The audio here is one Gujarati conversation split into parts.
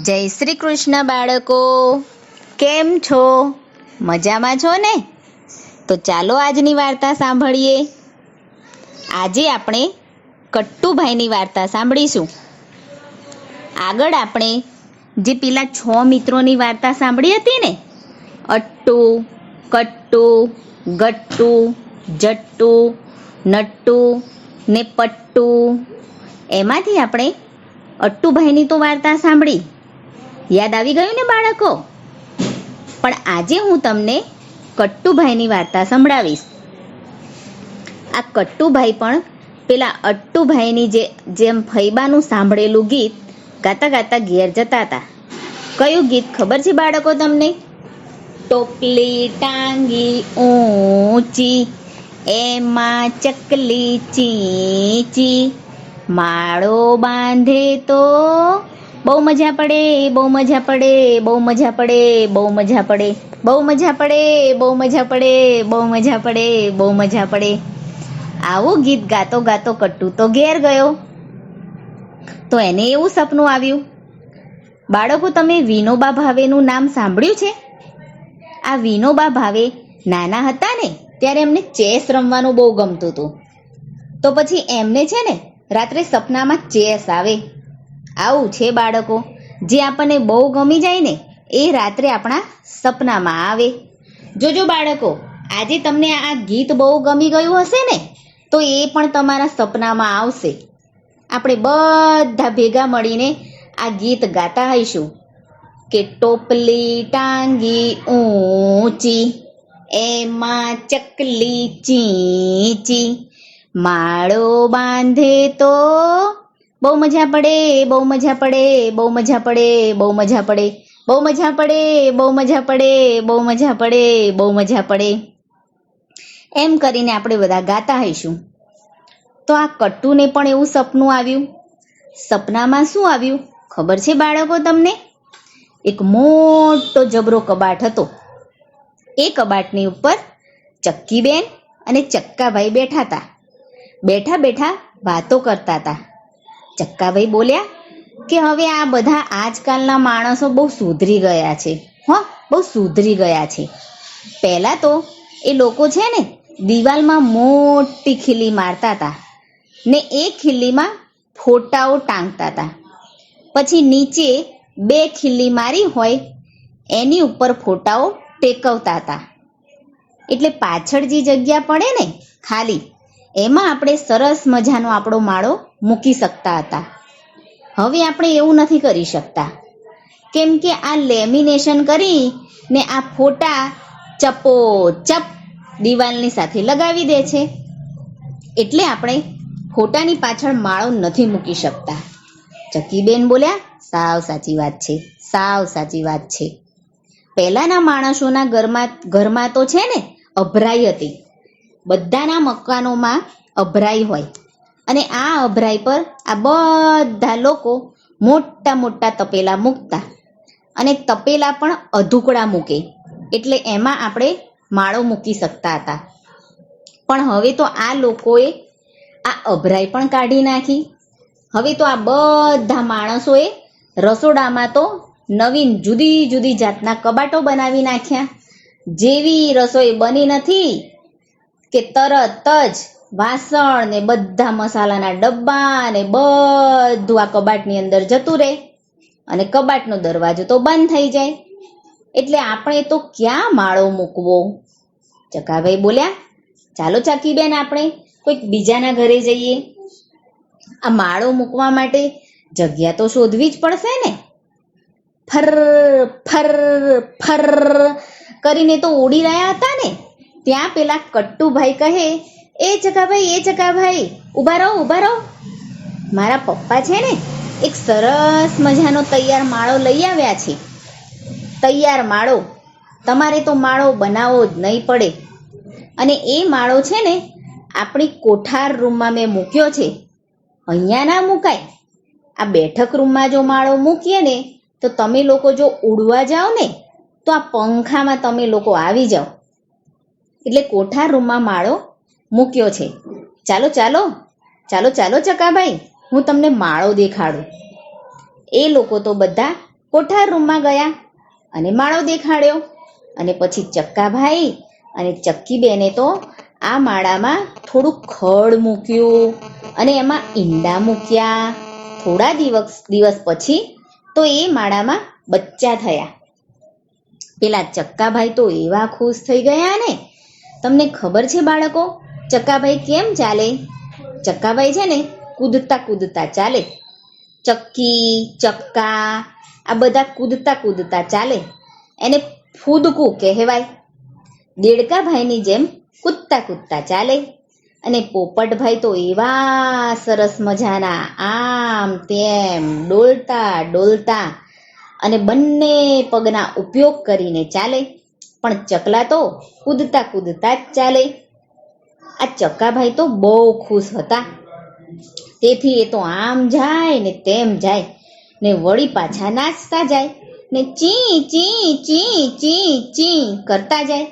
જય શ્રી કૃષ્ણ બાળકો, કેમ છો? મજામાં છો ને? તો ચાલો આજની વાર્તા સાંભળીએ. આજે આપણે કટ્ટુભાઈની વાર્તા સાંભળીશું. આગળ આપણે જે પેલા 6 મિત્રોની વાર્તા સાંભળી હતી ને, અટ્ટુ, કટ્ટુ, ગટ્ટુ, જટ્ટુ, નટ્ટુ ને પટ્ટુ, એમાંથી આપણે અટ્ટુભાઈની તો વાર્તા સાંભળી. યાદ આવી ગયું ને બાળકો? પણ આજે હું તમને કટ્ટુભાઈની વાર્તા સંભળાવીશ. આ કટ્ટુભાઈ પણ પેલા અટ્ટુભાઈની જેમ ફૈબાનું સાંભળેલું ગીત ગાતા ગાતા ઘેર જતા હતા. કયું ગીત ખબર છે બાળકો તમને? ટોપલી ટાંગી ઊંચી, એમાં ચકલી ચીંચી, માળો બાંધે તો બહુ મજા પડે, બહુ મજા પડે, બહુ મજા પડે, બહુ મજા પડે, બહુ મજા પડે, બહુ મજા પડે, બહુ મજા પડે, બહુ મજા પડે. આવું ગીત ગાતો ગાતો કટ્ટુ તો ઘેર ગયો. તો એને એવું સપનું આવ્યું. બાળકો, તમે વિનોબા ભાવેનું નામ સાંભળ્યું છે? આ વિનોબા ભાવે નાના હતા ને ત્યારે એમને ચેસ રમવાનું બહુ ગમતું હતું. તો પછી એમને છે ને રાત્રે સપનામાં ચેસ આવે. આવું છે બાળકો, જે આપણને બહુ ગમી જાય ને એ રાત્રે આપણા સપનામાં આવે. જોજો બાળકો, આજે તમને આ ગીત બહુ ગમી ગયું હશે ને તો એ પણ તમારા સપનામાં આવશે. આપણે બધા ભેગા મળીને આ ગીત ગાતા હઈશું કે ટોપલી ટાંગી ઊંચી, એમાં ચકલી ચીંચી, માળો બાંધે તો બહુ મજા પડે, બહુ મજા પડે, બહુ મજા પડે, બહુ મજા પડે, બહુ મજા પડે, બહુ મજા પડે, બહુ મજા પડે, બહુ મજા પડે. એમ કરીને આપણે બધા ગાતા હઈશું. તો આ કટ્ટુને પણ એવું સપનું આવ્યું. સપનામાં શું આવ્યું ખબર છે બાળકો તમને? એક મોટો જબરો કબાટ હતો. એ કબાટની ઉપર ચક્કીબેન અને ચક્કાભાઈ બેઠા હતા. બેઠા બેઠા વાતો કરતા હતા. ચક્કાભાઈ બોલ્યા કે હવે આ બધા આજકાલના માણસો બહુ સુધરી ગયા છે. બહુ સુધરી ગયા છે. પહેલાં તો એ લોકો છે ને દિવાલમાં મોટી ખીલી મારતા હતા ને એ ખીલીમાં ફોટાઓ ટાંગતા હતા. પછી નીચે 2 ખીલી મારી હોય એની ઉપર ફોટાઓ ટેકવતા હતા. એટલે પાછળ જે જગ્યા પડે ને ખાલી, એમાં આપણે સરસ મજાનો આપણો માળો મૂકી શકતા હતા. હવે આપણે એવું નથી કરી શકતા, કેમ કે આ લેમિનેશન કરીને આ ફોટા ચપોચપ દિવાલની સાથે લગાવી દે છે. એટલે આપણે ફોટાની પાછળ માળો નથી મૂકી શકતા. ચક્કીબેન બોલ્યા, સાવ સાચી વાત છે, સાવ સાચી વાત છે. પહેલાના માણસોના ઘરમાં તો છે ને અભરાઈ હતી. બધાના મકાનોમાં અભરાઈ હોય અને આ અભરાઈ પર આ બધા લોકો મોટા મોટા તપેલા મૂકતા અને તપેલા પણ અધૂકડા મૂકે, એટલે એમાં આપણે માળો મૂકી શકતા હતા. પણ હવે તો આ લોકોએ આ અભરાઈ પણ કાઢી નાખી. હવે તો આ બધા માણસોએ રસોડામાં તો નવીન જુદી જુદી જાતના કબાટો બનાવી નાખ્યા. જેવી રસોઈ બની નથી કે તરત જ વાસણ ને બધા મસાલાના ડબ્બા ને બધું આ કબાટની અંદર જતું રહે અને કબાટનો દરવાજો તો બંધ થઈ જાય. એટલે આપણે તો ક્યાં માળો મૂકવો? ચકાભાઈ બોલ્યા, ચાલો ચક્કીબેન, આપણે કોઈક બીજાના ઘરે જઈએ. આ માળો મૂકવા માટે જગ્યા તો શોધવી જ પડશે ને. ફર ફર ફર કરીને તો ઉડી રહ્યા હતા ને ત્યાં પેલા કટ્ટુભાઈ કહે, એ ચકાભાઈ, ઊભા રહો, ઊભા રહો. મારા પપ્પા છે ને એક સરસ મજાનો તૈયાર માળો લઈ આવ્યા છે. તૈયાર માળો. તમારે તો માળો બનાવવો જ નહીં પડે. અને એ માળો છે ને આપણી કોઠાર રૂમમાં મેં મૂક્યો છે. અહીંયા ના મુકાય. આ બેઠક રૂમમાં જો માળો મૂકીએ ને તો તમે લોકો જો ઉડવા જાઓ ને તો આ પંખામાં તમે લોકો આવી જાઓ. એટલે કોઠાર રૂમમાં માળો મૂક્યો છે. ચાલો ચાલો ચાલો ચાલો ચકાભાઈ, હું તમને માળો દેખાડું. એ લોકો તો બધા કોઠાર રૂમમાં ગયા અને માળો દેખાડ્યો. અને પછી ચક્કાભાઈ અને ચક્કી બેને તો આ માળામાં થોડુંક ખડ મૂક્યું અને એમાં ઈંડા મૂક્યા. થોડા દિવસ પછી તો એ માળામાં બચ્ચા થયા. પેલા ચક્કાભાઈ તો એવા ખુશ થઈ ગયા ને. તમને ખબર છે બાળકો, ચક્કાભાઈ કેમ ચાલે? ચક્કાભાઈ છે ને કૂદતા કૂદતા ચાલે. ચક્કી, ચક્કા આ બધા કૂદતા કૂદતા ચાલે. એને ફૂદકું કહેવાય. દેડકાભાઈની જેમ કૂદતા કૂદતા ચાલે. અને પોપટભાઈ તો એવા સરસ મજાના આમ તેમ ડોલતા ડોલતા અને બંને પગના ઉપયોગ કરીને ચાલે. પણ ચકલા તો કૂદતા કૂદતા જ ચાલે. આ ચક્કાભાઈ તો બહુ ખુશ હતા. તેથી એ તો આમ જાય ને તેમ જાય ને વળી પાછા નાચતા જાય ને ચી ચી ચી ચી ચી કરતા જાય.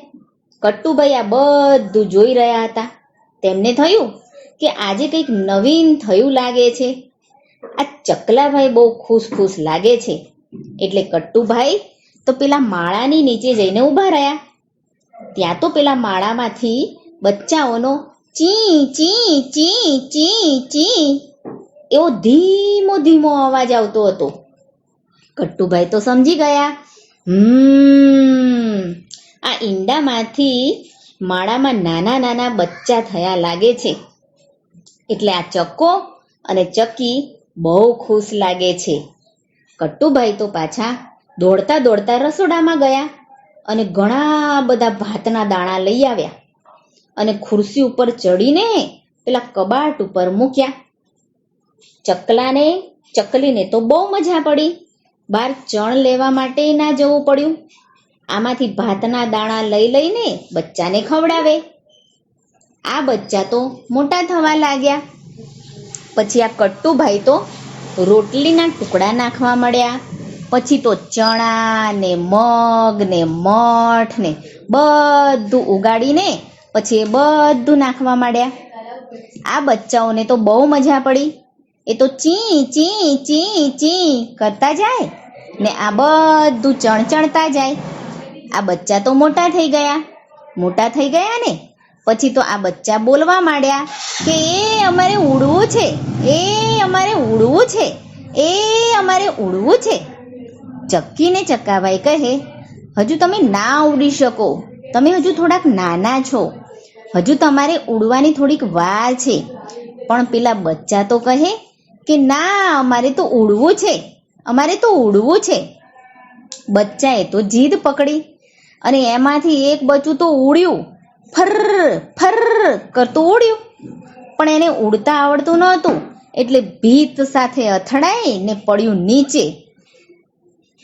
કટ્ટુભાઈ આ બધું જોઈ રહ્યા હતા. તેમને થયું કે આજે કંઈક નવીન થયું લાગે છે. આ ચકલાભાઈ બહુ ખુશ લાગે છે. એટલે કટ્ટુભાઈ તો પેલા માળાની નીચે જઈને ઊભા રહ્યા. ત્યાં તો પેલા માળામાંથી બચ્ચાઓનો ચી ચી ચી ચી ચી એવો ધીમો ધીમો અવાજ આવતો હતો. કટ્ટુભાઈ તો સમજી ગયા, આ ઈંડામાંથી માળામાં નાના નાના બચ્ચા થયા લાગે છે. એટલે આ ચક્કો અને ચક્કી બહુ ખુશ લાગે છે. કટ્ટુભાઈ તો પાછા દોડતા દોડતા રસોડામાં ગયા અને ઘણા બધા ભાતના દાણા લઈ આવ્યા અને ખુરશી ઉપર ચડીને પેલા કબાટ ઉપર મૂક્યા. ચકલાને ચકલીને તો બહુ મજા પડી. બહાર ચણ લેવા માટે ના જવું પડ્યું. આમાંથી ભાતના દાણા લઈ લઈને બચ્ચાને ખવડાવે. આ બચ્ચા તો મોટા થવા લાગ્યા. પછી આ કટ્ટુભાઈ તો રોટલીના ટુકડા નાખવા મળ્યા. પછી તો ચણા ને મગ ને મઠ ને બધું ઉગાડીને પછી એ બધું નાખવા માંડ્યા. આ બચ્ચાઓને તો બહુ મજા પડી. એ તો ચી ચી ચી ચી કરતા જાય ને આ બધું ચણચણતા જાય. આ બચ્ચા તો મોટા થઈ ગયા ને પછી તો આ બચ્ચા બોલવા માંડ્યા કે એ અમારે ઉડવું છે, એ અમારે ઉડવું છે, એ અમારે ઉડવું છે. ચક્કી ને ચક્કાભાઈ કહે, હજુ તમે ના ઉડી શકો, તમે હજુ થોડાક નાના છો, હજુ તમારે ઉડવાની થોડીક વાર છે. પણ પેલા બચ્ચા તો કહે કે ના, અમારે તો ઉડવું છે, અમારે તો ઉડવું છે. બચ્ચાએ તો જીદ પકડી અને એમાંથી એક બચ્ચું તો ઉડ્યું, ફર ફર કરતું ઉડ્યું. પણ એને ઉડતા આવડતું નહોતું એટલે ભીત સાથે અથડાઈ ને પડ્યું નીચે.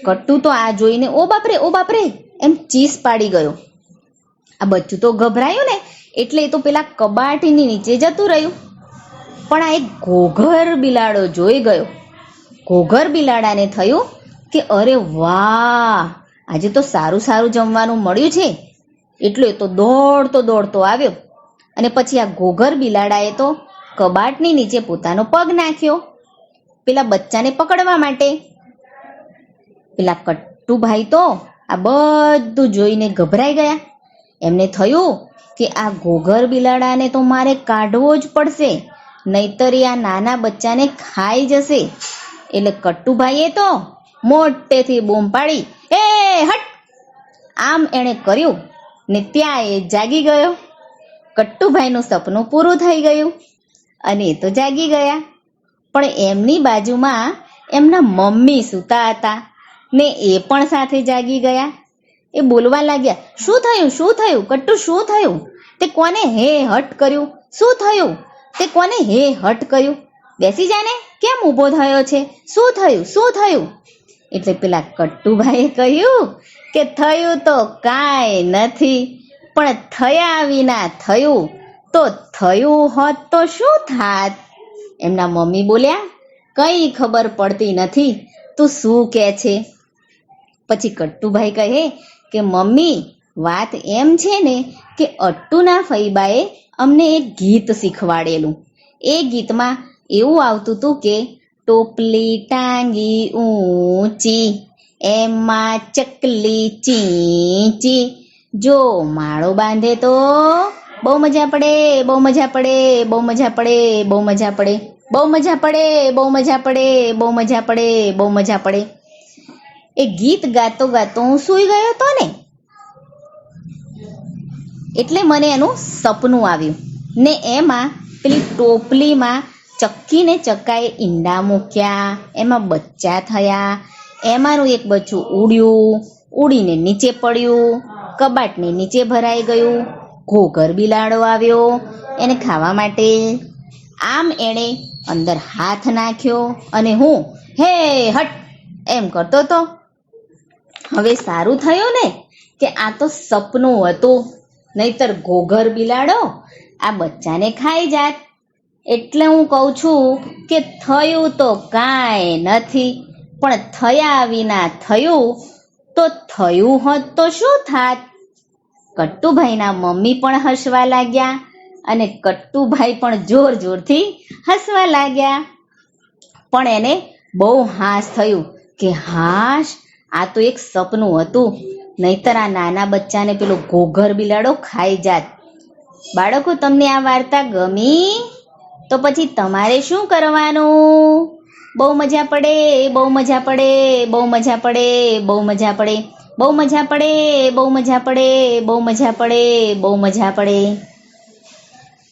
કટ્ટુ તો આ જોઈને ઓ બાપરે એમ ચીસ પાડી ગયો. આ બચ્ચું તો ગભરાયું ને એટલે એ તો પેલા કબાટની નીચે જતું રહ્યું. પણ આ એક ઘોઘર બિલાડો જોઈ ગયો. ઘોઘર બિલાડાને થયું કે અરે વાહ, આજે તો સારું સારું જમવાનું મળ્યું છે. એટલે એ તો દોડતો આવ્યો અને પછી આ ઘોઘર બિલાડાએ તો કબાટની નીચે પોતાનો પગ નાખ્યો પેલા બચ્ચાને પકડવા માટે. પેલા કટ્ટુભાઈ તો આ બધું જોઈને ગભરાઈ ગયા. એમને થયું કે આ ઘોઘર બિલાડાને તો મારે કાઢવો જ પડશે, નહીતર આ નાના બચ્ચાને ખાઈ જશે. એટલે કટ્ટુભાઈએ તો મોટેથી બૂમ પાડી, એ હટ! આમ એણે કર્યું ને ત્યાં એ જાગી ગયો. કટ્ટુભાઈનું સપનું પૂરું થઈ ગયું અને એ તો જાગી ગયા. પણ એમની બાજુમાં એમના મમ્મી સૂતા હતા ને એ પણ સાથે જાગી ગયા. એ બોલવા લાગ્યા, શું થયું કટ્ટુ, શું થયું? તે કોને હે હટ કર્યું? શું થયું? તે કોને હે હટ કર્યું? બેસી જાને, કેમ ઊભો થયો છે? શું થયું? એટલે પેલા કટ્ટુભાઈએ કહ્યું કે થયું તો કાંઈ નથી, પણ થયા વિના થયું તો થયું હોત તો શું થાત? એમના મમ્મી બોલ્યા, કંઈ ખબર પડતી નથી, તું શું કહે છે? પછી કટ્ટુભાઈ કહે કે મમ્મી, વાત એમ છે ને કે અટ્ટુના ફઈબાએ અમને એક ગીત શીખવાડેલું. એ ગીતમાં એવું આવતું હતું કે ટોપલી ટાંગી ઊંચી, એમાં ચકલી ચી ચી, જો માળો બાંધે તો બહુ મજા પડે, બહુ મજા પડે, બહુ મજા પડે, બહુ મજા પડે, બહુ મજા પડે, બહુ મજા પડે, બહુ મજા પડે, બહુ મજા પડે. એ ગીત ગાતો ગાતો હું સૂઈ ગયો હતો ને, એટલે મને એનું સપનું આવ્યું ને એમાં પેલી ટોપલીમાં ચક્કીને ચક્કાએ ઈંડા મૂક્યા, એમાં બચ્ચા થયા, એમાંનું એક બચ્ચું ઉડ્યું, ઉડીને નીચે પડ્યું, કબાટને નીચે ભરાઈ ગયું, ઘોઘર બિલાડો આવ્યો એને ખાવા માટે. આમ એણે અંદર હાથ નાખ્યો અને હું હે હટ એમ કરતો હતો. હવે સારું થયું ને કે આ તો સપનું હતું, નહીતર ઘોઘર બિલાડો આ બચ્ચાને ખાઈ જાત. એટલે હું કહું છું કે થયું તો કાંઈ નથી, પણ થયા વિના થયું તો થયું હોત તો શું થાત. કટ્ટુભાઈના મમ્મી પણ હસવા લાગ્યા અને કટ્ટુભાઈ પણ જોર જોરથી હસવા લાગ્યા. પણ એને બહુ હાશ થયું કે હાશ આ તો એક સપનું હતું, નહીતર આ નાના બચ્ચાને પેલો ઘોઘર બિલાડો ખાઈ જાત. બાળકો, તમને આ વાર્તા ગમી? તો પછી તમારે શું કરવાનું? બહુ મજા પડે, બહુ મજા પડે, બહુ મજા પડે, બહુ મજા પડે, બહુ મજા પડે, બહુ મજા પડે, બહુ મજા પડે, બહુ મજા પડે.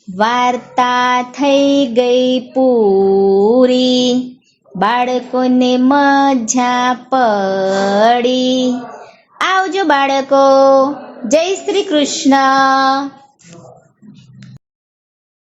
વાર્તા થઈ ગઈ પૂરી, બાળકોને મજા પડી. આવજો બાળકો, જય શ્રી કૃષ્ણ.